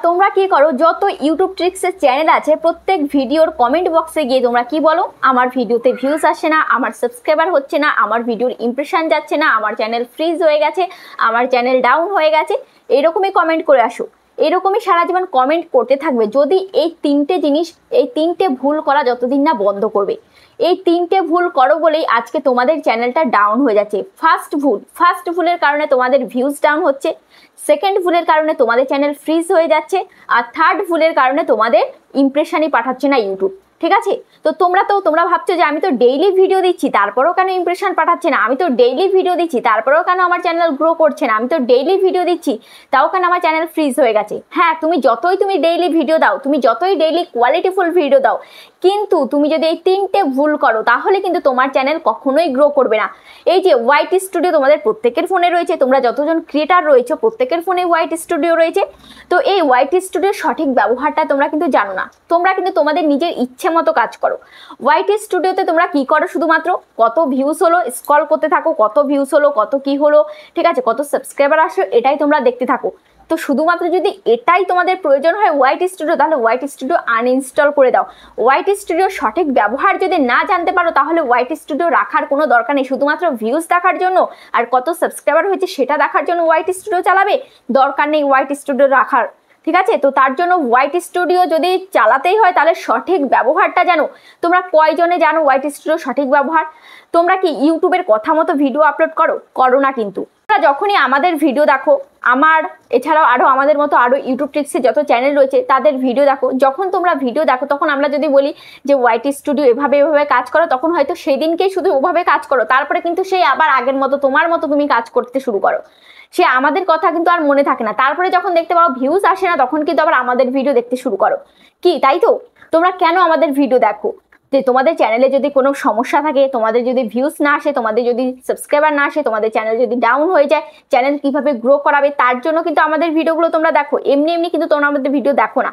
তোমরা কি করো, যত ইউটিউব ট্রিক্সের চ্যানেল আছে প্রত্যেক ভিডিওর কমেন্ট বক্সে গিয়ে তোমরা কি বলো, আমার ভিডিওতে ভিউজ আসে না, আমার সাবস্ক্রাইবার হচ্ছে না, আমার ভিডিওর ইমপ্রেশন যাচ্ছে না, আমার চ্যানেল ফ্রিজ হয়ে গেছে, আমার চ্যানেল ডাউন হয়ে গেছে, এরকমই কমেন্ট করে আসো। এরকমই সারা জীবন কমেন্ট করতে থাকবে যদি এই তিনটে জিনিস, এই তিনটে ভুল করা যতদিন না বন্ধ করবে। এই তিনটে ভুল করো বলেই আজকে তোমাদের চ্যানেলটা ডাউন হয়ে যাচ্ছে। ফার্স্ট ভুলের কারণে তোমাদের ভিউজ ডাউন হচ্ছে, সেকেন্ড ভুলের কারণে তোমাদের চ্যানেল ফ্রিজ হয়ে যাচ্ছে, আর থার্ড ভুলের কারণে তোমাদের ইমপ্রেশনই পাঠাচ্ছে না ইউটিউব। ঠিক আছে, তো তোমরা ভাবছো যে আমি তো ডেইলি ভিডিও দিচ্ছি তারপরেও কেন ইমপ্রেশন পাঠাচ্ছে না, আমি তো ডেইলি ভিডিও দিচ্ছি তারপরেও কেন আমার চ্যানেল গ্রো করছে না, আমি তো ডেইলি ভিডিও দিচ্ছি তাও কেন আমার চ্যানেল ফ্রিজ হয়ে গেছে। হ্যাঁ, তুমি যতই ডেইলি ভিডিও দাও, তুমি যতই ডেইলি কোয়ালিটিফুল ভিডিও দাও, কিন্তু তুমি যদি এই তিনটে ভুল করো তাহলে কিন্তু তোমার চ্যানেল কখনোই গ্রো করবে না। এই যে ওয়াইটি স্টুডিও তোমাদের প্রত্যেকের ফোনে রয়েছে, তোমরা যতজন ক্রিয়েটার রয়েছে প্রত্যেকের ফোনে ওয়াইটি স্টুডিও রয়েছে। তো এই ওয়াইটি স্টুডিওর সঠিক ব্যবহারটা তোমরা কিন্তু জানো না, তোমরা কিন্তু তোমাদের নিজের ইচ্ছে মতো কাজ করো। ওয়াইটি স্টুডিওতে তোমরা কি করো, শুধুমাত্র কত ভিউজ হলো স্ক্রল করতে থাকো, কত ভিউজ হলো, কত কি হলো, ঠিক আছে, কত সাবস্ক্রাইবার আসলো, এটাই তোমরা দেখতে থাকো। তো শুধুমাত্র যদি এটাই তোমাদের প্রয়োজন হয় ওয়াইটি স্টুডিও, তাহলে ওয়াইটি স্টুডিও আনইনস্টল করে দাও। ওয়াইটি স্টুডিওর সঠিক ব্যবহার যদি না জানতে পারো তাহলে ওয়াইটি স্টুডিও রাখার কোনো দরকার নেই। শুধুমাত্র ভিউজ দেখার জন্য আর কত সাবস্ক্রাইবার হয়েছে সেটা দেখার জন্য ওয়াইটি স্টুডিও চালাবে, দরকার নেই ওয়াইটি স্টুডিও রাখার। ঠিক আছে, তো তার জন্য ওয়াইটি স্টুডিও যদি চালাতেই হয় তাহলে সঠিক ব্যবহারটা জানো। তোমরা কয়জনে জানো ওয়াইটি স্টুডিও সঠিক ব্যবহার? তোমরা কি ইউটিউবের কথা মতো ভিডিও আপলোড করো না কিন্তু। যখনই আমাদের ভিডিও দেখো, আমার এছাড়াও আমাদের মতো ইউটিউব ট্রিক্সের যত চ্যানেল রয়েছে তাদের ভিডিও দেখো, যখন তোমরা ভিডিও দেখো তখন আমরা যদি বলি যে ওয়াইটি স্টুডিও এভাবে কাজ করো, তখন হয়তো সেই দিনকেই শুধু ওভাবে কাজ করো, তারপরে কিন্তু সেই আবার আগের মতো তোমার মতো তুমি কাজ করতে শুরু করো। সে আমাদের কথা কিন্তু আর মনে থাকে না, তারপরে যখন দেখতে পাও ভিউজ আসে না তখন কিন্তু আবার আমাদের ভিডিও দেখতে শুরু করো। কি তাই তো? তোমরা কেন আমাদের ভিডিও দেখো? যে তোমাদের চ্যানেলে যদি কোনো সমস্যা থাকে, তোমাদের যদি ভিউজ না আসে, তোমাদের যদি সাবস্ক্রাইবার না আসে, তোমাদের চ্যানেল যদি ডাউন হয়ে যায়, চ্যানেল কিভাবে গ্রো করাবে তার জন্য কিন্তু আমাদের ভিডিওগুলো তোমরা দেখো। এমনি কিন্তু তোমরা আমাদের ভিডিও দেখো না,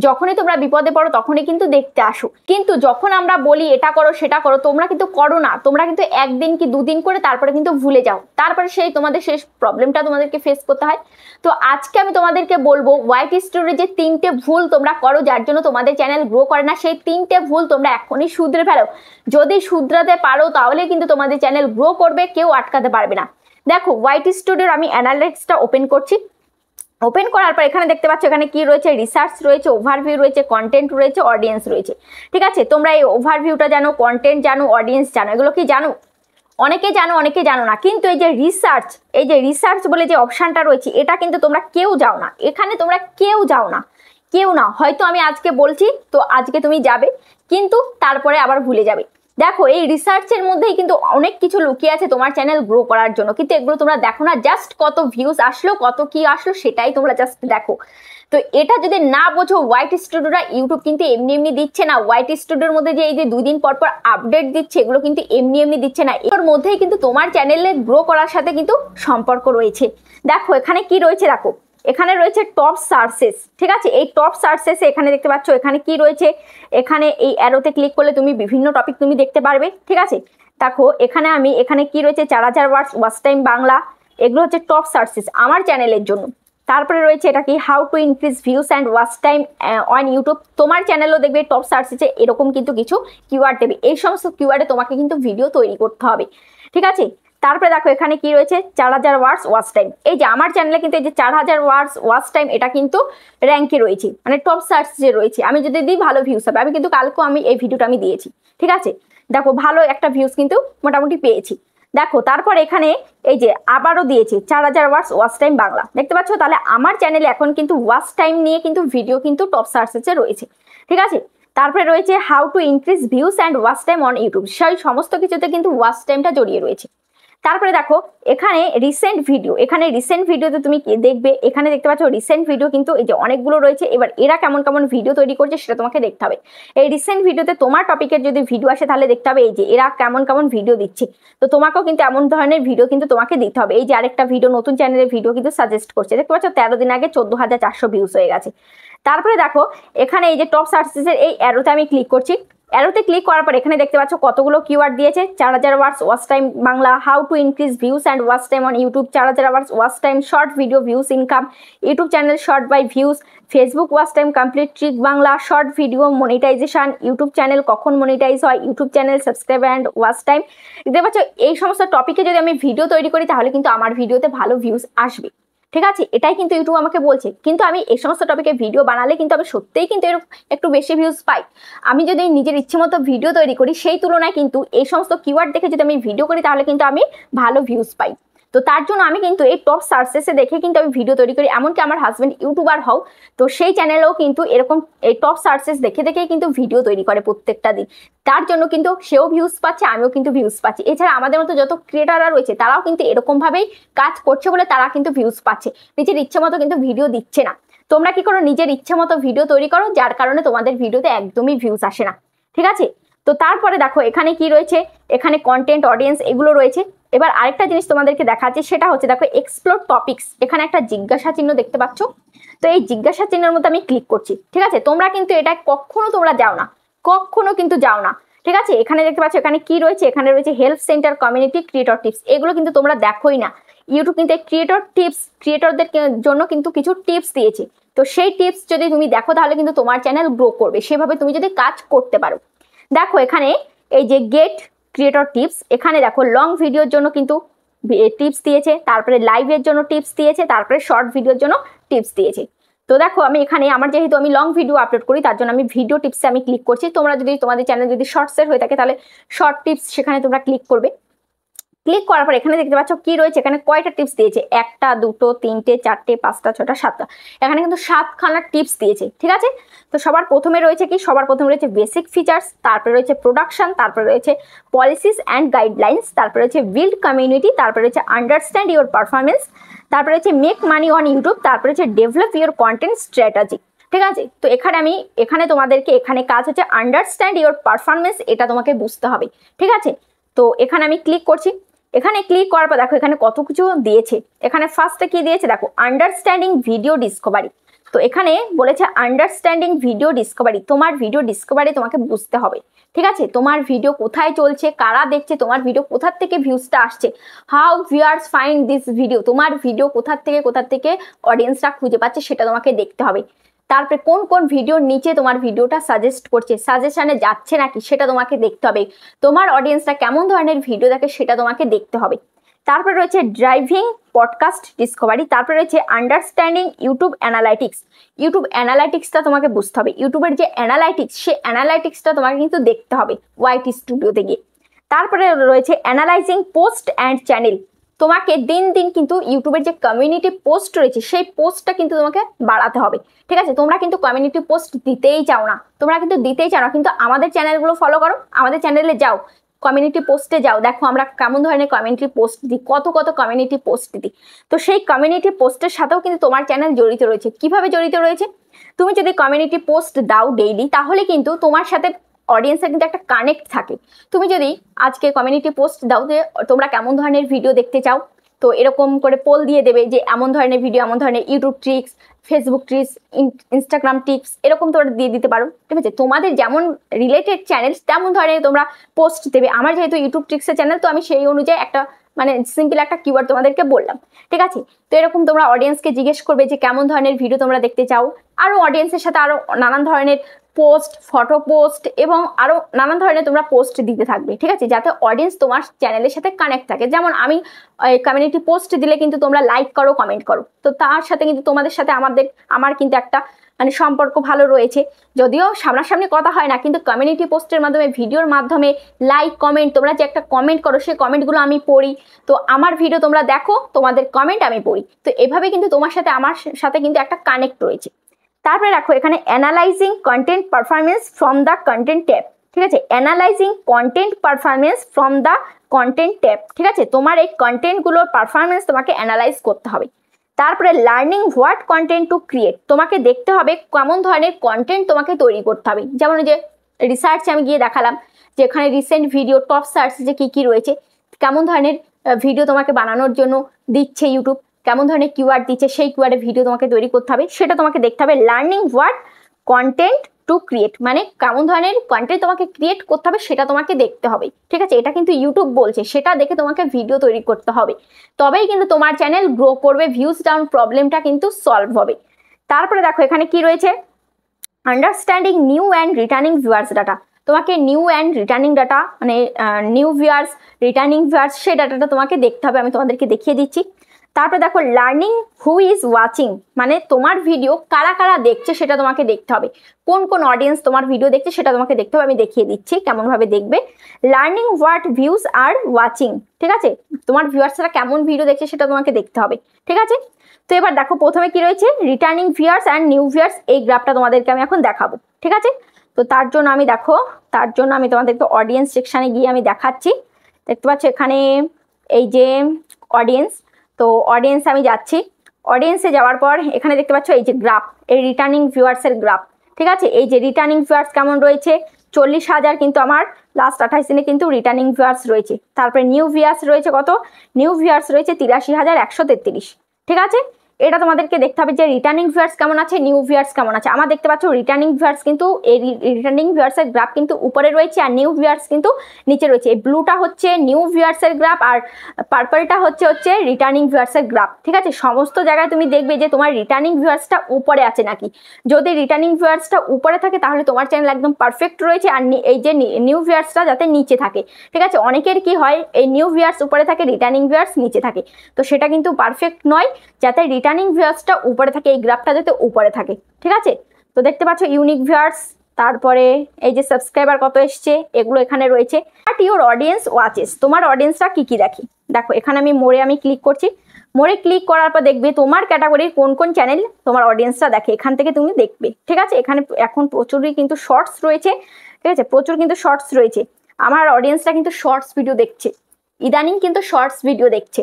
যখনই তোমরা বিপদে পড়ো তখনই কিন্তু দেখতে আসো। কিন্তু যখন আমরা বলি এটা করো সেটা করো, তোমরা কিন্তু করো না, তোমরা কিন্তু একদিন কি দুদিন করে তারপরে কিন্তু ভুলে যাও, তারপরে তোমাদের শেষ প্রবলেমটা তোমাদেরকে ফেস করতে হয়। তো আজকে আমি তোমাদেরকে বলবো ওয়াইটি স্টুডিওর যে তিনটে ভুল তোমরা করো যার জন্য তোমাদের চ্যানেল গ্রো করে না, সেই তিনটে ভুল তোমরা এখনই শুধরে ফেলো। যদি শুধরাতে পারো তাহলে কিন্তু তোমাদের চ্যানেল গ্রো করবে, কেউ আটকাতে পারবে না। দেখো ওয়াইটি স্টুডিওর আমি অ্যানালিটিক্সটা ওপেন করছি। ওপেন করার পর এখানে দেখতে পাচ্ছ এখানে কি রয়েছে, রিসার্চ রয়েছে, ওভারভিউ রয়েছে, কন্টেন্ট রয়েছে, অডিয়েন্স রয়েছে। ঠিক আছে, তোমরা এই ওভারভিউটা জানো, কন্টেন্ট জানো, অডিয়েন্স জানো, এগুলো কি জানো? অনেকে জানো অনেকে জানো না, কিন্তু এই যে রিসার্চ বলে যে অপশনটা রয়েছে এটা কিন্তু তোমরা কেউ যাও না, এখানে তোমরা কেউ না। হয়তো আমি আজকে বলছি তো আজকে তুমি যাবে, কিন্তু তারপরে আবার ভুলে যাবে। দেখো এই রিসার্চের মধ্যেই কিন্তু অনেক কিছু লুকিয়ে আছে তোমার চ্যানেল গ্রো করার জন্য, কিন্তু এগুলো তোমরা দেখো না। জাস্ট কত ভিউজ আসলো, কত কি আসলো সেটাই তোমরা জাস্ট দেখো। তো এটা যদি না বোঝো, ওয়াইটি স্টুডিওটা ইউটিউব কিন্তু এমনি দিচ্ছে না। ওয়াইটি স্টুডিওর মধ্যে যে এই যে 2 দিন পর আপডেট দিচ্ছে, এগুলো কিন্তু এমনি দিচ্ছে না। এর মধ্যেই কিন্তু তোমার চ্যানেলে গ্রো করার সাথে কিন্তু সম্পর্ক রয়েছে। দেখো এখানে কি রয়েছে, দেখো এখানে রয়েছে টপ সার্চেস। ঠিক আছে, এই টপ সার্চেস এখানে দেখতে পাচ্ছ এখানে কি রয়েছে, এখানে এই অ্যারোতে ক্লিক করলে তুমি বিভিন্ন টপিক তুমি দেখতে পারবে। ঠিক আছে, দেখো এখানে কি রয়েছে, 4000 ওয়াচ টাইম বাংলা, এগুলো হচ্ছে টপ সার্চেস আমার চ্যানেলের জন্য। তারপরে রয়েছে এটা কি, how to increase views and watch time on YouTube. তোমার চ্যানেলও দেখবে টপ সার্চেসে এরকম কিন্তু কিছু কিওয়ার্ড দেবে, এই সমস্ত কিওয়ার্ডে তোমাকে কিন্তু ভিডিও তৈরি করতে হবে। ঠিক আছে, তারপরে দেখো এখানে কি রয়েছে, 4000 ওয়াচ টাইম। এই যে আমার চ্যানেলে কিন্তু এই যে 4000 ওয়াচ টাইম এটা কিন্তু র্যাঙ্কে রয়েছে, মানে টপ সার্চে রয়েছে। আমি যদি দিই ভালো ভিউস হবে, আমি কিন্তু কালকেও এই ভিডিওটা আমি দিয়েছি। ঠিক আছে, দেখো ভালো একটা ভিউস কিন্তু মোটামুটি পেয়েছি। দেখো তারপর এখানে এই যে আবারও দিয়েছি 4000 ওয়াচ টাইম বাংলা, দেখতে পাচ্ছ। তাহলে আমার চ্যানেলে এখন কিন্তু ওয়াচ টাইম নিয়ে কিন্তু ভিডিও কিন্তু টপ সার্চেসে রয়েছে। ঠিক আছে, তারপরে রয়েছে how to increase views and watch time on YouTube, সেই সমস্ত কিছুতে কিন্তু ওয়াচ টাইমটা জড়িয়ে রয়েছে। তারপরে দেখো এখানে রিসেন্ট ভিডিওতে তুমি দেখবে, এখানে দেখতে পাচ্ছ রিসেন্ট ভিডিও কিন্তু এই যে অনেকগুলো রয়েছে। এবার এরা কেমন ভিডিও তৈরি করছে সেটা তোমাকে দেখতে হবে। এই রিসেন্ট ভিডিওতে তোমার টপিকের যদি ভিডিও আসে তাহলে দেখতে হবে এই যে এরা কেমন ভিডিও দিচ্ছে। তো তোমাকেও কিন্তু এমন ধরনের ভিডিও কিন্তু তোমাকে দিতে হবে। এই যে আরেকটা ভিডিও, নতুন চ্যানেলের ভিডিও কিন্তু সাজেস্ট করছে, দেখতে পাচ্ছ 13 দিন আগে 14400 ভিউজ হয়ে গেছে। তারপরে দেখো এখানে এই যে টপ সার্চেসের এই অ্যারোতে আমি ক্লিক করছি, অ্যারোতে ক্লিক করার পর এখানে দেখতে পাচ্ছ কতগুলো কিওয়ার্ড দিয়েছে। 4000 words watch time Bangla, how to increase views and watch time on YouTube, 4000 hours watch time short video views income, YouTube channel short by views, Facebook watch time complete trick Bangla, short video monetization, YouTube channel কখন monetize হয়, YouTube channel subscribe and watch time. দেখতে পাচ্ছ এই সমস্ত টপিকে যদি আমি video তৈরি করি তাহলে কিন্তু আমার ভিডিওতে ভালো ভিউজ আসবে। ঠিক আছে, এটাই কিন্তু ইউটিউব আমাকে বলছে। কিন্তু আমি এই সমস্ত টপিকে ভিডিও বানালে কিন্তু আমি সত্যিই কিন্তু একটু বেশি ভিউজ পাই। আমি যদি নিজের ইচ্ছে মতো ভিডিও তৈরি করি সেই তুলনায় কিন্তু এই সমস্ত কিওয়ার্ড দেখে যদি আমি ভিডিও করি তাহলে কিন্তু আমি ভালো ভিউজ পাই। তো তার জন্য আমি কিন্তু এই টপ সার্চেসে দেখে কিন্তু আমি ভিডিও তৈরি করি। এমনকি আমার হাজব্যান্ড ইউটিউবার হও, তো সেই চ্যানেলেও কিন্তু এরকম এই টপ সার্চেস দেখে দেখেই কিন্তু ভিডিও তৈরি করে প্রত্যেকটা দিন। তার জন্য কিন্তু সেও ভিউজ পাচ্ছে, আমিও কিন্তু ভিউজ পাচ্ছি। এছাড়া আমাদের মতো যত ক্রিয়েটাররা রয়েছে তারাও কিন্তু এরকমভাবেই কাজ করছে বলে তারা কিন্তু ভিউজ পাচ্ছে, নিজের ইচ্ছে মতো কিন্তু ভিডিও দিচ্ছে না। তোমরা কি করো, নিজের ইচ্ছে মতো ভিডিও তৈরি করো, যার কারণে তোমাদের ভিডিওতে একদমই ভিউজ আসে না। ঠিক আছে, তো তারপরে দেখো এখানে কি রয়েছে, এখানে কন্টেন্ট, অডিয়েন্স এগুলো রয়েছে। এবার আরেকটা জিনিস তোমাদেরকে দেখাচ্ছি, সেটা হচ্ছে দেখো এক্সপ্লোর টপিকস, এখানে একটা জিজ্ঞাসা চিহ্ন দেখতে পাচ্ছ। তো এই জিজ্ঞাসা চিহ্নের মধ্যে আমি ক্লিক করছি। ঠিক আছে, তোমরা কিন্তু এটা কখনো তোমরা যাও না, কখনো কিন্তু যাও না। ঠিক আছে, এখানে দেখতে পাচ্ছ এখানে কি রয়েছে, এখানে রয়েছে help centre, community, creator tips. এগুলো কিন্তু তোমরা দেখোই না। ইউটিউব কিন্তু ক্রিয়েটর টিপস, ক্রিয়েটরদের জন্য কিন্তু কিছু টিপস দিয়েছে। তো সেই টিপস যদি তুমি দেখো তাহলে কিন্তু তোমার চ্যানেল গ্রো করবে, সেভাবে তুমি যদি কাজ করতে পারো। দেখো এখানে এই যে গেট ক্রিয়েটর টিপস, এখানে দেখো লং ভিডিওর জন্য কিন্তু টিপস দিয়েছে, তারপরে লাইভের জন্য টিপস দিয়েছে, তারপরে শর্ট ভিডিওর জন্য টিপস দিয়েছে। তো দেখো আমি এখানে আমার যেহেতু আমি লং ভিডিও আপলোড করি তার জন্য আমি ভিডিও টিপসে আমি ক্লিক করছি। তোমরা যদি তোমাদের চ্যানেল যদি শর্টসের হয়ে থাকে তাহলে শর্ট টিপস সেখানে তোমরা ক্লিক করবে। ক্লিক করার পর এখানে দেখতে পাচ্ছ কি রয়েছে, এখানে কয়টা টিপস দিয়েছে, 1টা 2টো 3টে 4টে 5টা 6টা 7টা, এখানে কিন্তু 7খানা টিপস দিয়েছে। ঠিক আছে, তো সবার প্রথমে রয়েছে কি, সবার প্রথমে রয়েছে বেসিক ফিচার্স, তারপরে রয়েছে প্রোডাকশন, তারপরে রয়েছে পলিসিস অ্যান্ড গাইডলাইন্স, তারপরে রয়েছে বিল্ড কমিউনিটি, তারপরে রয়েছে আন্ডারস্ট্যান্ড ইউর পারফরমেন্স, তারপরে রয়েছে মেক মানি অন ইউটিউব, তারপরে হচ্ছে ডেভেলপ ইউর কন্টেন্ট স্ট্র্যাটেজি। ঠিক আছে, তো এখানে তোমাদেরকে এখানে কাজ হচ্ছে আন্ডারস্ট্যান্ড ইউর পারফরমেন্স, এটা তোমাকে বুঝতে হবে। ঠিক আছে, তো এখানে আমি ক্লিক করছি। এখানে ক্লিক করার পর দেখো এখানে কত কিছু দিয়েছে। এখানে ফার্স্টে কি দিয়েছে দেখো, আন্ডারস্ট্যান্ডিং ভিডিও ডিসকভারি। তো এখানে বলেছে আন্ডারস্ট্যান্ডিং ভিডিও ডিসকভারি, তোমার ভিডিও ডিসকভারি তোমাকে বুঝতে হবে। ঠিক আছে, তোমার ভিডিও কোথায় চলছে, কারা দেখছে, তোমার ভিডিও কোথার থেকে ভিউজটা আসছে, how viewers find this video, তোমার ভিডিও কোথার থেকে অডিয়েন্সরা খুঁজে পাচ্ছে সেটা তোমাকে দেখতে হবে। তারপরে কোন কোন ভিডিওর নিচে তোমার ভিডিওটা সাজেস্ট করছে, সাজেশনে যাচ্ছে নাকি সেটা তোমাকে দেখতে হবে। তোমার অডিয়েন্সরা কেমন ধরনের ভিডিও দেখে সেটা তোমাকে দেখতে হবে। তারপরে রয়েছে ড্রাইভিং পডকাস্ট ডিসকভারি, তারপরে রয়েছে আন্ডারস্ট্যান্ডিং ইউটিউব অ্যানালাইটিক্স। ইউটিউব অ্যানালাইটিক্সটা তোমাকে বুঝতে হবে, ইউটিউবের যে অ্যানালাইটিক্স সেই অ্যানালাইটিক্সটা তোমাকে কিন্তু দেখতে হবে ওয়াইটি স্টুডিওতে গিয়ে। তারপরে রয়েছে অ্যানালাইজিং পোস্ট অ্যান্ড চ্যানেল, তোমাকে দিন দিন কিন্তু ইউটিউবের যে কমিউনিটি পোস্ট রয়েছে সেই পোস্টটা কিন্তু তোমাকে বাড়াতে হবে। ঠিক আছে, তোমরা কিন্তু কমিউনিটি পোস্ট দিতেই চাও না, কিন্তু আমাদের চ্যানেলগুলো ফলো করো, আমাদের চ্যানেলে যাও, কমিউনিটি পোস্টে যাও, দেখো আমরা কেমন ধরনের কমিউনিটি পোস্ট দিই, কত কমিউনিটি পোস্ট দিই। তো সেই কমিউনিটি পোস্টের সাথেও কিন্তু তোমার চ্যানেল জড়িত রয়েছে। কিভাবে জড়িত রয়েছে, তুমি যদি কমিউনিটি পোস্ট দাও ডেইলি তাহলে কিন্তু তোমার সাথে অডিয়েন্সের কিন্তু একটা কানেক্ট থাকে। তুমি যদি আজকে কমিউনিটি পোস্ট দাও যে তোমরা কেমন ধরনের ভিডিও দেখতে চাও, তো এরকম করে পোল দিয়ে দেবে যে এমন ধরনের ভিডিও, এমন ধরনের YouTube tricks, Facebook tricks, Instagram tips, এরকম তোমরা দিয়ে দিতে পারো। ঠিক আছে, তোমাদের যেমন রিলেটেড চ্যানেল তেমন ধরনের তোমরা পোস্ট দেবে। আমার যেহেতু ইউটিউব ট্রিক্সের চ্যানেল, তো আমি সেই অনুযায়ী একটা সিম্পল একটা কিওয়ার্ড তোমাদেরকে বললাম। ঠিক আছে, তো এরকম তোমরা অডিয়েন্সকে জিজ্ঞেস করবে যে কেমন ধরনের ভিডিও তোমরা দেখতে চাও, আরও অডিয়েন্সের সাথে আরও নানান ধরনের পোস্ট, ফটো পোস্ট এবং আরও নানান ধরনের তোমরা পোস্ট দিতে থাকবে। ঠিক আছে, যাতে অডিয়েন্স তোমার চ্যানেলের সাথে কানেক্ট থাকে। যেমন আমি কমিউনিটি পোস্ট দিলে কিন্তু তোমরা লাইক করো, কমেন্ট করো, তো তার সাথে কিন্তু তোমাদের সাথে আমার কিন্তু একটা সম্পর্ক ভালো রয়েছে। যদিও সামনাসামনি কথা হয় না, কিন্তু কমিউনিটি পোস্টের মাধ্যমে, ভিডিওর মাধ্যমে লাইক কমেন্ট, তোমরা যে একটা কমেন্ট করো সেই কমেন্টগুলো আমি পড়ি, তো আমার ভিডিও তোমরা দেখো, তোমাদের কমেন্ট আমি পড়ি, তো এভাবে কিন্তু তোমার সাথে আমার সাথে কিন্তু একটা কানেক্ট রয়েছে। তারপরে রাখো এখানে analysing content performance from the content tab. ঠিক আছে, analysing content performance from the content tab. ঠিক আছে, তোমার এই কন্টেন্টগুলোর পারফরমেন্স তোমাকে অ্যানালাইজ করতে হবে। তারপরে learning what content to create, তোমাকে দেখতে হবে কেমন ধরনের কন্টেন্ট তোমাকে তৈরি করতে হবে। যেমন যে রিসার্চে আমি গিয়ে দেখালাম যে এখানে রিসেন্ট ভিডিও টপ সার্চ যে কী রয়েছে, কেমন ধরনের ভিডিও তোমাকে বানানোর জন্য দিচ্ছে ইউটিউব, কেমন ধরনের কিওয়ার্ড দিচ্ছে, সেই কিওয়ার্ডে ভিডিও তোমাকে তৈরি করতে হবে, সেটা তোমাকে দেখতে হবে। Learning what content to create, মানে কেমন ধরনের কন্টেন্ট তোমাকে ক্রিয়েট করতে হবে সেটা তোমাকে দেখতে হবে। ঠিক আছে, এটা কিন্তু ইউটিউব বলছে, সেটা দেখে তোমাকে ভিডিও তৈরি করতে হবে, তবেই কিন্তু তোমার চ্যানেল গ্রো করবে, ভিউজ ডাউন প্রবলেমটা কিন্তু সলভ হবে। তারপরে দেখো এখানে কি রয়েছে, understanding new and returning viewers data. তোমাকে নিউ অ্যান্ড রিটার্নিং ডাটা, মানে নিউ ভিউয়ার্স, রিটার্নিং ভিউয়ার্স, সেই ডাটাটা তোমাকে দেখতে হবে, আমি তোমাদেরকে দেখিয়ে দিচ্ছি। তারপরে দেখো লার্নিং হু ইজ ওয়াচিং, মানে তোমার ভিডিও কারা কারা দেখছে সেটা তোমাকে দেখতে হবে, কোন কোন অডিয়েন্স তোমার ভিডিও দেখছে সেটা তোমাকে দেখতে হবে, আমি দেখিয়ে দিচ্ছি কেমনভাবে দেখবে। Learning what views are watching, ঠিক আছে, তোমার ভিউয়ার্সরা কেমন ভিডিও দেখছে সেটা তোমাকে দেখতে হবে। ঠিক আছে, তো এবার দেখো প্রথমে কি রয়েছে, returning viewers and new viewers, এই গ্রাফটা তোমাদেরকে আমি এখন দেখাবো। ঠিক আছে, তো তার জন্য আমি তোমাদেরকে অডিয়েন্স সেকশানে গিয়ে আমি দেখাচ্ছি। দেখতে পাচ্ছ এখানে এই যে অডিয়েন্স, তো অডিয়েন্স আমি যাচ্ছি, অডিয়েন্সে যাওয়ার পর এখানে দেখতে পাচ্ছ এই যে গ্রাফ, এই রিটার্নিং ভিউয়ার্সের গ্রাফ। ঠিক আছে, এই যে রিটার্নিং ভিউয়ার্স কেমন রয়েছে, 40,000 কিন্তু আমার লাস্ট 28 দিনে কিন্তু রিটার্নিং ভিউয়ার্স রয়েছে। তারপরে নিউ ভিউয়ার্স রয়েছে কত, নিউ ভিউয়ার্স রয়েছে 83,133। ঠিক আছে, এটা তোমাদেরকে দেখতে হবে যে রিটার্নিং ভিউয়ার্স কেমন আছে, নিউ ভিউয়ার্স কেমন আছে। আমার দেখতে পাচ্ছ রিটার্নিং ভিউয়ার্স কিন্তু এই রিটার্নিং ভিউয়ার্সের গ্রাফ কিন্তু উপরে রয়েছে আর নিউ ভিউয়ার্স কিন্তু নিচে রয়েছে। এই ব্লুটা হচ্ছে নিউ ভিউয়ার্সের গ্রাফ আর পার্পলটা হচ্ছে রিটার্নিং ভিউয়ার্সের গ্রাফ। ঠিক আছে, সমস্ত জায়গায় তুমি দেখবে যে তোমার রিটার্নিং ভিউয়ার্সটা উপরে আছে নাকি, যদি রিটার্নিং ভিউয়ার্সটা উপরে থাকে তাহলে তোমার চ্যানেল একদম পারফেক্ট রয়েছে, আর এই যে নিউ ভিউয়ার্সটা যাতে নিচে থাকে। ঠিক আছে, অনেকের কি হয়, এই নিউ ভিউয়ার্স উপরে থাকে, রিটার্নিং ভিউয়ার্স নিচে থাকে, তো সেটা কিন্তু পারফেক্ট নয়, যাতে রিটার্নিং ভিউয়ার্সটা উপরে থাকে, এই গ্রাফটা যাতে উপরে থাকে। ঠিক আছে, তো দেখতে পাচ্ছ ইউনিক ভিউয়ার্স, তারপরে এই যে সাবস্ক্রাইবার কত এসছে, এগুলো এখানে রয়েছে। বাট ইউর অডিয়েন্স ওয়াচেস, তোমার অডিয়েন্সরা কি কি দেখে। দেখো এখানে আমি মোড়ে ক্লিক করছি, মোড়ে ক্লিক করার পর দেখবে তোমার ক্যাটাগরির কোন কোন চ্যানেল তোমার অডিয়েন্সরা দেখে, এখান থেকে তুমি দেখবে। ঠিক আছে, এখানে এখন প্রচুরই কিন্তু শর্টস রয়েছে। ঠিক আছে, প্রচুর কিন্তু শর্টস রয়েছে, আমার অডিয়েন্সরা কিন্তু শর্টস ভিডিও দেখছে, ইদানিং কিন্তু শর্টস ভিডিও দেখছে।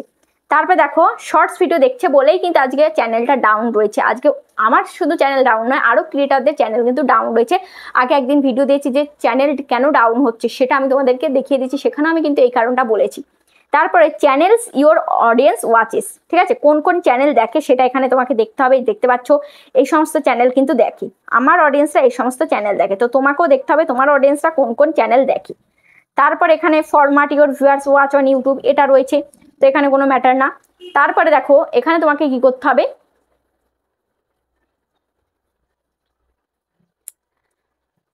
তারপরে দেখো শর্টস ভিডিও দেখছে বলেই কিন্তু আজকে চ্যানেলটা ডাউন রয়েছে। আজকে আমার শুধু চ্যানেল ডাউন নয়, আরও ক্রিয়েটারদের চ্যানেল কিন্তু ডাউন রয়েছে। আগে একদিন ভিডিও দিয়েছি যে চ্যানেল কেন ডাউন হচ্ছে, সেটা আমি তোমাদেরকে দেখিয়ে দিচ্ছি, সেখানে আমি কিন্তু এই কারণটা বলেছি। তারপরে চ্যানেলস ইউর অডিয়েন্স ওয়াচেস, ঠিক আছে, কোন কোন চ্যানেল দেখে সেটা এখানে তোমাকে দেখতে হবে। দেখতে পাচ্ছ এই সমস্ত চ্যানেল কিন্তু দেখে, আমার অডিয়েন্সরা এই সমস্ত চ্যানেল দেখে, তো তোমাকেও দেখতে হবে তোমার অডিয়েন্সরা কোন কোন চ্যানেল দেখে। তারপর এখানে format your viewers watch on YouTube, এটা রয়েছে, তো এখানে কোনো ম্যাটার না। তারপরে দেখো এখানে তোমাকে কি করতে হবে,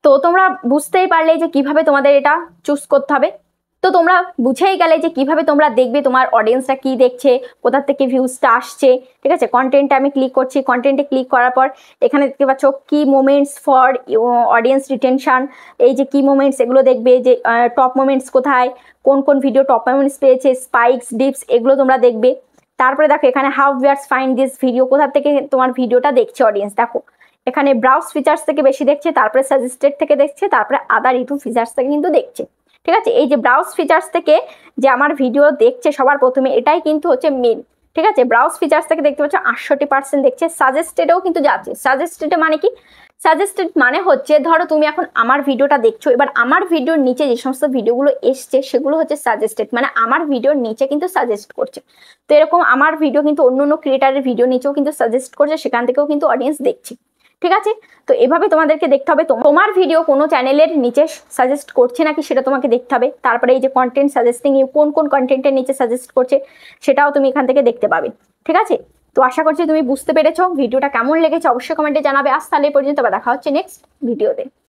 তো তোমরা বুঝতেই পারলে যে কিভাবে তোমাদের এটা চুজ করতে হবে। তো তোমরা বুঝেই গেলে যে কিভাবে তোমরা দেখবে তোমার অডিয়েন্সরা কি দেখছে, কোথা থেকে ভিউজটা আসছে। ঠিক আছে, কন্টেন্টে আমি ক্লিক করছি, কন্টেন্টে ক্লিক করার পর এখানে দেখতে পাচ্ছ কি মোমেন্টস ফর অডিয়েন্স রিটেনশন, এই যে কি মোমেন্টস এগুলো দেখবে, যে টপ মোমেন্টস কোথায়, কোন কোন ভিডিও টপ মোমেন্টস পেয়েছে, স্পাইকস ডিপস এগুলো তোমরা দেখবে। তারপরে দেখো এখানে how viewers find this video, কোথা থেকে তোমার ভিডিওটা দেখছে অডিয়েন্স। দেখো এখানে ব্রাউজ ফিচার্স থেকে বেশি দেখছে, তারপরে সাজেস্টেড থেকে দেখছে, তারপরে আদার ইউটিউব ফিচার্স থেকে কিন্তু দেখছে। ঠিক আছে, এই যে ব্রাউজ ফিচার্স থেকে যে আমার ভিডিও দেখছে সবার প্রথমে, এটাই কিন্তু হচ্ছে মেন। ঠিক আছে, ব্রাউজ ফিচার্স থেকে দেখতে পাচ্ছ 68% দেখছে, সাজেস্টেডেও কিন্তু যাচ্ছে। সাজেস্টেডে মানে কি, সাজেস্টেড মানে হচ্ছে ধরো তুমি এখন আমার ভিডিওটা দেখছো, এবার আমার ভিডিওর নিচে যে সমস্ত ভিডিওগুলো এসছে সেগুলো হচ্ছে সাজেস্টেড, মানে আমার ভিডিওর নিচে কিন্তু সাজেস্ট করছে। তো এরকম আমার ভিডিও কিন্তু অন্য অন্য ক্রিয়েটারের ভিডিও নিচেও কিন্তু সাজেস্ট করছে, সেখান থেকেও কিন্তু অডিয়েন্স দেখছে। ঠিক আছে, তো এভাবে তোমাদেরকে দেখতে হবে তোমার ভিডিও কোনো চ্যানেলের নিচে সাজেস্ট করছে নাকি সেটা তোমাকে দেখতে হবে। তারপরে এই যে কন্টেন্ট সাজেস্টিং, কোন কোন কন্টেন্টের নিচে সাজেস্ট করছে সেটাও তুমি এখান থেকে দেখতে পাবে। ঠিক আছে, তো আশা করছি তুমি বুঝতে পেরেছো। ভিডিওটা কেমন লেগেছে অবশ্যই কমেন্টে জানাবে। আজ তাহলে এই পর্যন্ত, দেখা হচ্ছে নেক্সট ভিডিওতে।